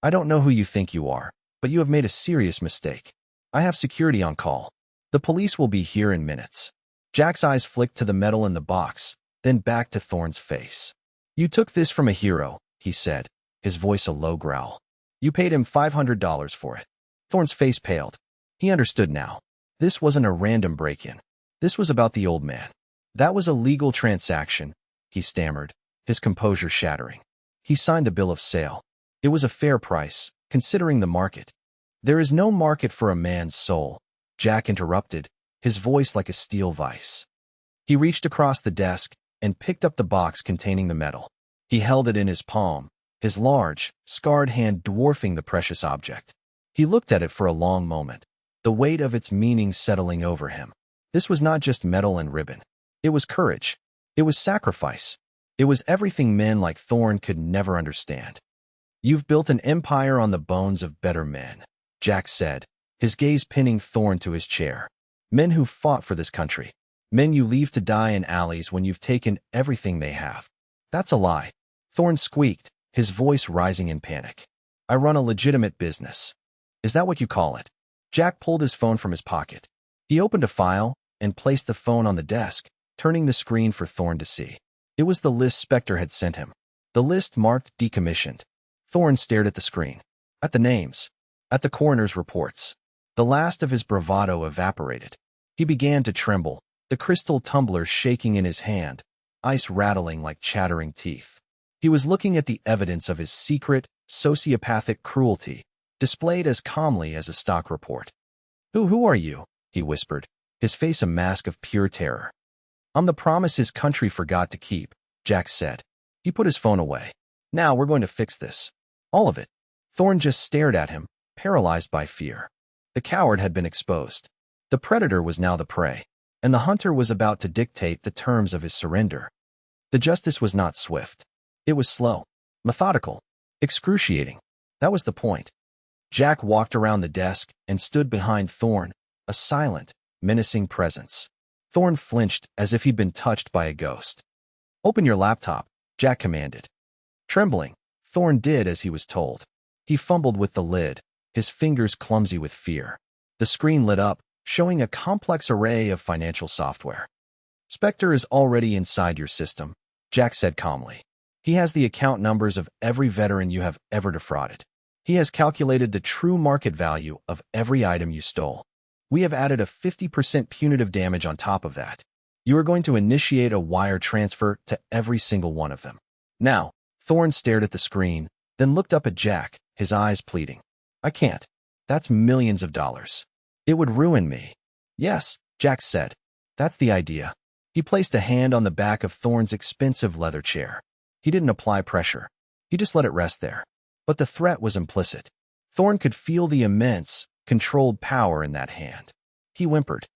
"I don't know who you think you are, but you have made a serious mistake. I have security on call. The police will be here in minutes." Jack's eyes flicked to the metal in the box, then back to Thorne's face. "You took this from a hero," he said, his voice a low growl. "You paid him $500 for it." Thorne's face paled. He understood now. This wasn't a random break-in. This was about the old man. "That was a legal transaction," he stammered, his composure shattering. He signed the bill of sale. It was a fair price, considering the market. "There is no market for a man's soul," Jack interrupted, his voice like a steel vice. He reached across the desk and picked up the box containing the medal. He held it in his palm, his large, scarred hand dwarfing the precious object. He looked at it for a long moment, the weight of its meaning settling over him. This was not just metal and ribbon. It was courage. It was sacrifice. It was everything men like Thorne could never understand. "You've built an empire on the bones of better men," Jack said, his gaze pinning Thorne to his chair. "Men who fought for this country. Men you leave to die in alleys when you've taken everything they have." "That's a lie," Thorne squeaked, his voice rising in panic. "I run a legitimate business." "Is that what you call it?" Jack pulled his phone from his pocket. He opened a file and placed the phone on the desk, turning the screen for Thorne to see. It was the list Spectre had sent him. The list marked decommissioned. Thorne stared at the screen, at the names, at the coroner's reports. The last of his bravado evaporated. He began to tremble, the crystal tumbler shaking in his hand, ice rattling like chattering teeth. He was looking at the evidence of his secret, sociopathic cruelty, displayed as calmly as a stock report. Who are you?" he whispered, his face a mask of pure terror. "I'm the promise his country forgot to keep," Jack said. He put his phone away. "Now we're going to fix this. All of it." Thorne just stared at him, paralyzed by fear. The coward had been exposed. The predator was now the prey, and the hunter was about to dictate the terms of his surrender. The justice was not swift. It was slow, methodical, excruciating. That was the point. Jack walked around the desk and stood behind Thorne, a silent, menacing presence. Thorne flinched as if he'd been touched by a ghost. "Open your laptop," Jack commanded. Trembling, Thorne did as he was told. He fumbled with the lid, his fingers clumsy with fear. The screen lit up, showing a complex array of financial software. "Spectre is already inside your system," Jack said calmly. "He has the account numbers of every veteran you have ever defrauded. He has calculated the true market value of every item you stole. We have added a 50% punitive damage on top of that. You are going to initiate a wire transfer to every single one of them." Now, Thorne stared at the screen, then looked up at Jack, his eyes pleading. "I can't. That's millions of dollars. It would ruin me." "Yes," Jack said. "That's the idea." He placed a hand on the back of Thorne's expensive leather chair. He didn't apply pressure. He just let it rest there. But the threat was implicit. Thorne could feel the immense, controlled power in that hand. He whimpered.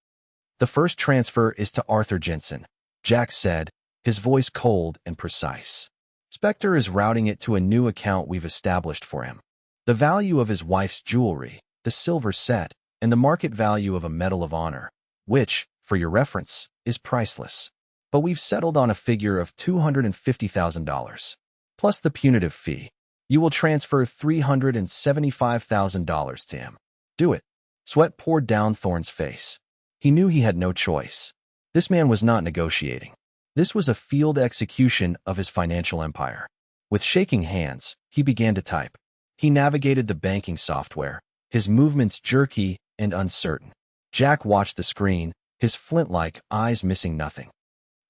"The first transfer is to Arthur Jensen," Jack said, his voice cold and precise. "Spectre is routing it to a new account we've established for him. The value of his wife's jewelry, the silver set, and the market value of a Medal of Honor, which, for your reference, is priceless. But we've settled on a figure of $250,000, plus the punitive fee. You will transfer $375,000 to him. Do it." Sweat poured down Thorne's face. He knew he had no choice. This man was not negotiating. This was a field execution of his financial empire. With shaking hands, he began to type. He navigated the banking software, his movements jerky and uncertain. Jack watched the screen, his flint-like eyes missing nothing.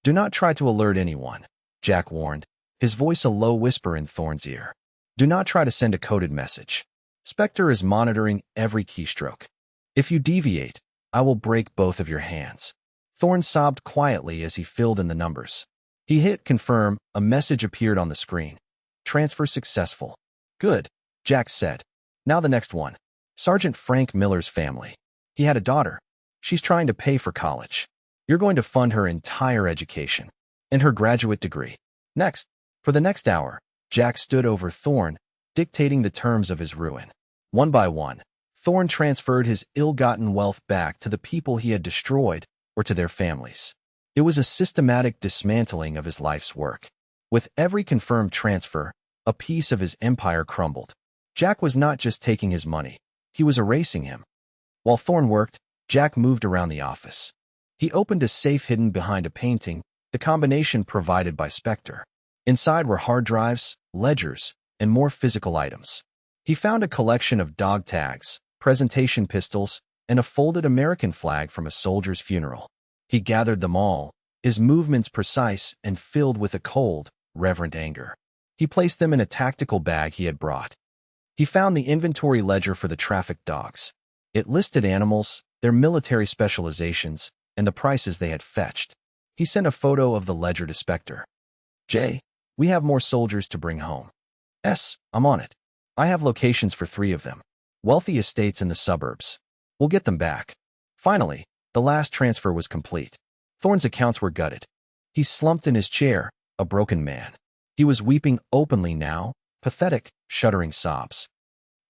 "Do not try to alert anyone," Jack warned, his voice a low whisper in Thorne's ear. "Do not try to send a coded message. Spectre is monitoring every keystroke. If you deviate, I will break both of your hands." Thorne sobbed quietly as he filled in the numbers. He hit confirm. A message appeared on the screen. "Transfer successful." "Good," Jack said. "Now the next one. Sergeant Frank Miller's family. He had a daughter. She's trying to pay for college. You're going to fund her entire education and her graduate degree. Next." For the next hour, Jack stood over Thorne, dictating the terms of his ruin. One by one, Thorne transferred his ill-gotten wealth back to the people he had destroyed or to their families. It was a systematic dismantling of his life's work. With every confirmed transfer, a piece of his empire crumbled. Jack was not just taking his money, he was erasing him. While Thorne worked, Jack moved around the office. He opened a safe hidden behind a painting, the combination provided by Spectre. Inside were hard drives, ledgers, and more physical items. He found a collection of dog tags, presentation pistols, and a folded American flag from a soldier's funeral. He gathered them all, his movements precise and filled with a cold, reverent anger. He placed them in a tactical bag he had brought. He found the inventory ledger for the trafficked dogs. It listed animals, their military specializations, and the prices they had fetched. He sent a photo of the ledger to Spectre. "J, we have more soldiers to bring home." "S, I'm on it. I have locations for 3 of them. Wealthy estates in the suburbs. We'll get them back." Finally, the last transfer was complete. Thorne's accounts were gutted. He slumped in his chair, a broken man. He was weeping openly now, pathetic, shuddering sobs.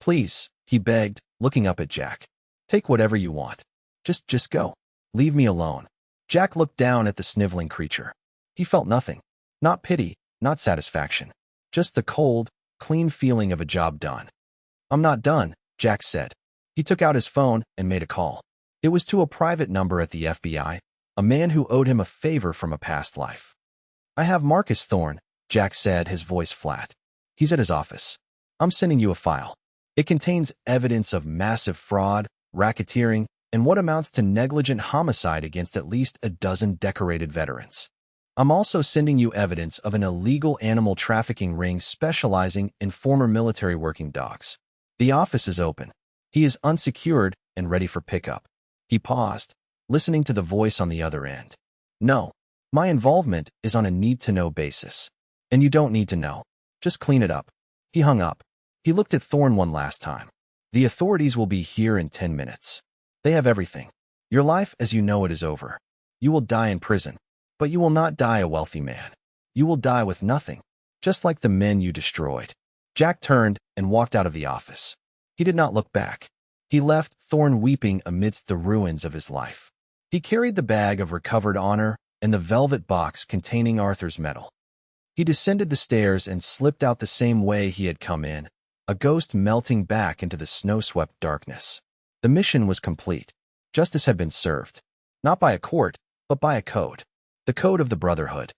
"Please," he begged, looking up at Jack. "Take whatever you want. Just go. Leave me alone." Jack looked down at the sniveling creature. He felt nothing. Not pity, not satisfaction. Just the cold, clean feeling of a job done. "I'm not done," Jack said. He took out his phone and made a call. It was to a private number at the FBI, a man who owed him a favor from a past life. "I have Marcus Thorne," Jack said, his voice flat. "He's at his office." I'm sending you a file. It contains evidence of massive fraud, racketeering, and what amounts to negligent homicide against at least a dozen decorated veterans. I'm also sending you evidence of an illegal animal trafficking ring specializing in former military working dogs. The office is open. He is unsecured and ready for pickup. He paused, listening to the voice on the other end. No, my involvement is on a need-to-know basis. And you don't need to know. Just clean it up. He hung up. He looked at Thorne one last time. The authorities will be here in 10 minutes. They have everything. Your life as you know it is over. You will die in prison. But you will not die a wealthy man. You will die with nothing, just like the men you destroyed. Jack turned and walked out of the office. He did not look back. He left Thorne weeping amidst the ruins of his life. He carried the bag of recovered honor and the velvet box containing Arthur's medal. He descended the stairs and slipped out the same way he had come in, a ghost melting back into the snow-swept darkness. The mission was complete. Justice had been served, not by a court, but by a code. The code of the Brotherhood.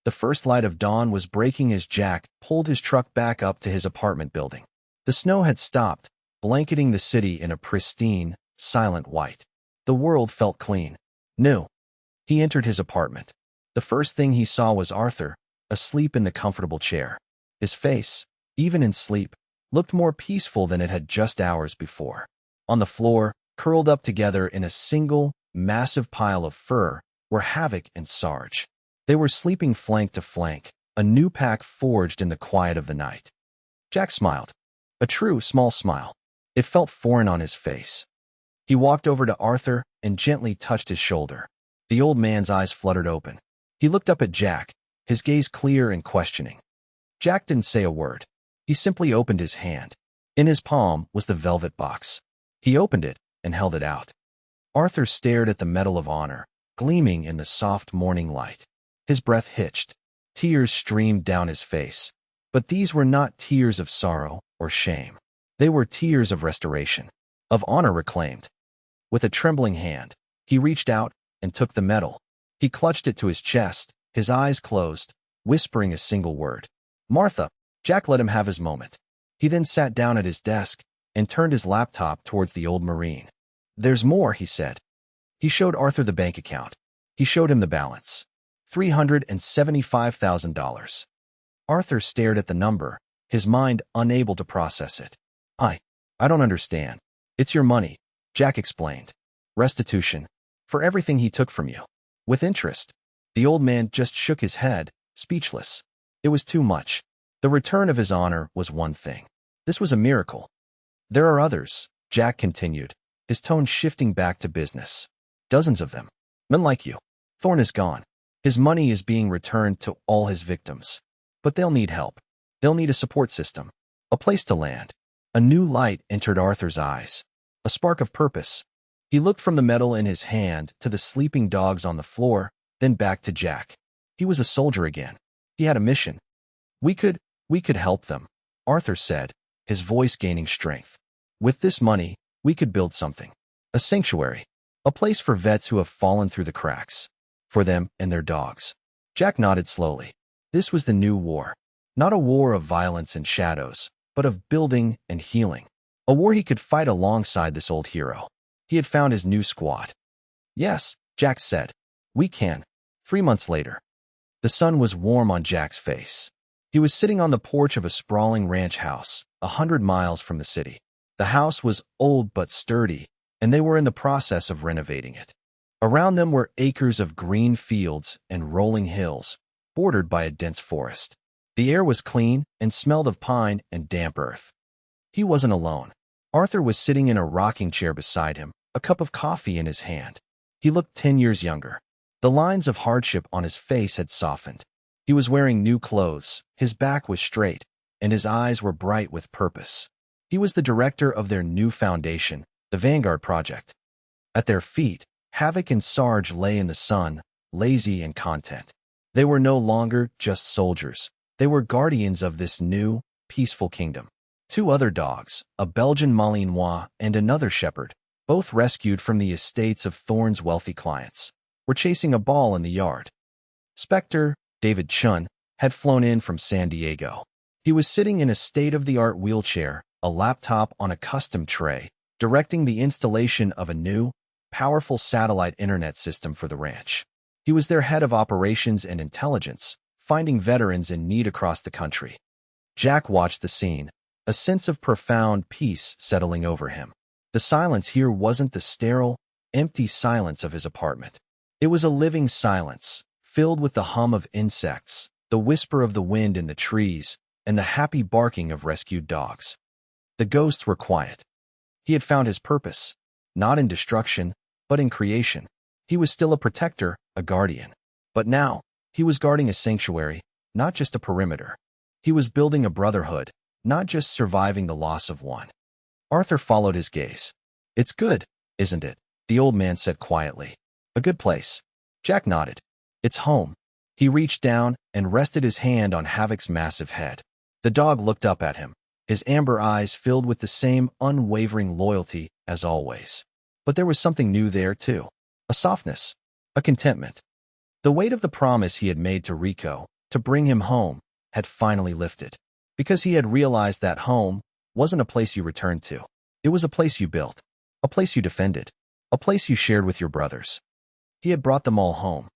The first light of dawn was breaking as Jack pulled his truck back up to his apartment building. The snow had stopped, blanketing the city in a pristine, silent white. The world felt clean, new. He entered his apartment. The first thing he saw was Arthur, asleep in the comfortable chair. His face, even in sleep, looked more peaceful than it had just hours before. On the floor, curled up together in a single, massive pile of fur, were Havoc and Sarge. They were sleeping flank to flank, a new pack forged in the quiet of the night. Jack smiled. A true, small smile. It felt foreign on his face. He walked over to Arthur and gently touched his shoulder. The old man's eyes fluttered open. He looked up at Jack, his gaze clear and questioning. Jack didn't say a word. He simply opened his hand. In his palm was the velvet box. He opened it and held it out. Arthur stared at the Medal of Honor, gleaming in the soft morning light. His breath hitched. Tears streamed down his face. But these were not tears of sorrow or shame. They were tears of restoration, of honor reclaimed. With a trembling hand, he reached out and took the medal. He clutched it to his chest, his eyes closed, whispering a single word. Martha. Jack let him have his moment. He then sat down at his desk and turned his laptop towards the old Marine. There's more, he said. He showed Arthur the bank account. He showed him the balance. $375,000. Arthur stared at the number, his mind unable to process it. I don't understand. It's your money, Jack explained. Restitution. For everything he took from you. With interest. The old man just shook his head, speechless. It was too much. The return of his honor was one thing. This was a miracle. There are others, Jack continued, his tone shifting back to business. Dozens of them. Men like you. Thorne is gone. His money is being returned to all his victims. But they'll need help. They'll need a support system. A place to land. A new light entered Arthur's eyes. A spark of purpose. He looked from the medal in his hand to the sleeping dogs on the floor, then back to Jack. He was a soldier again. He had a mission. We could help them, Arthur said, his voice gaining strength. With this money, we could build something. A sanctuary. A place for vets who have fallen through the cracks. For them and their dogs. Jack nodded slowly. This was the new war. Not a war of violence and shadows, but of building and healing. A war he could fight alongside this old hero. He had found his new squad. Yes, Jack said. We can. 3 months later. The sun was warm on Jack's face. He was sitting on the porch of a sprawling ranch house, 100 miles from the city. The house was old but sturdy, and they were in the process of renovating it. Around them were acres of green fields and rolling hills, bordered by a dense forest. The air was clean and smelled of pine and damp earth. He wasn't alone. Arthur was sitting in a rocking chair beside him, a cup of coffee in his hand. He looked 10 years younger. The lines of hardship on his face had softened. He was wearing new clothes, his back was straight, and his eyes were bright with purpose. He was the director of their new foundation, the Vanguard Project. At their feet, Havoc and Sarge lay in the sun, lazy and content. They were no longer just soldiers. They were guardians of this new, peaceful kingdom. 2 other dogs, a Belgian Malinois and another shepherd, both rescued from the estates of Thorne's wealthy clients, were chasing a ball in the yard. Spectre, David Chun, had flown in from San Diego. He was sitting in a state-of-the-art wheelchair, a laptop on a custom tray, directing the installation of a new, powerful satellite internet system for the ranch. He was their head of operations and intelligence, finding veterans in need across the country. Jack watched the scene, a sense of profound peace settling over him. The silence here wasn't the sterile, empty silence of his apartment. It was a living silence, filled with the hum of insects, the whisper of the wind in the trees, and the happy barking of rescued dogs. The ghosts were quiet. He had found his purpose, not in destruction, but in creation. He was still a protector, a guardian. But now, he was guarding a sanctuary, not just a perimeter. He was building a brotherhood, not just surviving the loss of one. Arthur followed his gaze. "It's good, isn't it?" the old man said quietly. "A good place." Jack nodded. "It's home." He reached down and rested his hand on Havoc's massive head. The dog looked up at him, his amber eyes filled with the same unwavering loyalty as always. But there was something new there, too. A softness, a contentment. The weight of the promise he had made to Rico, to bring him home, had finally lifted. Because he had realized that home wasn't a place you returned to. It was a place you built, a place you defended, a place you shared with your brothers. He had brought them all home.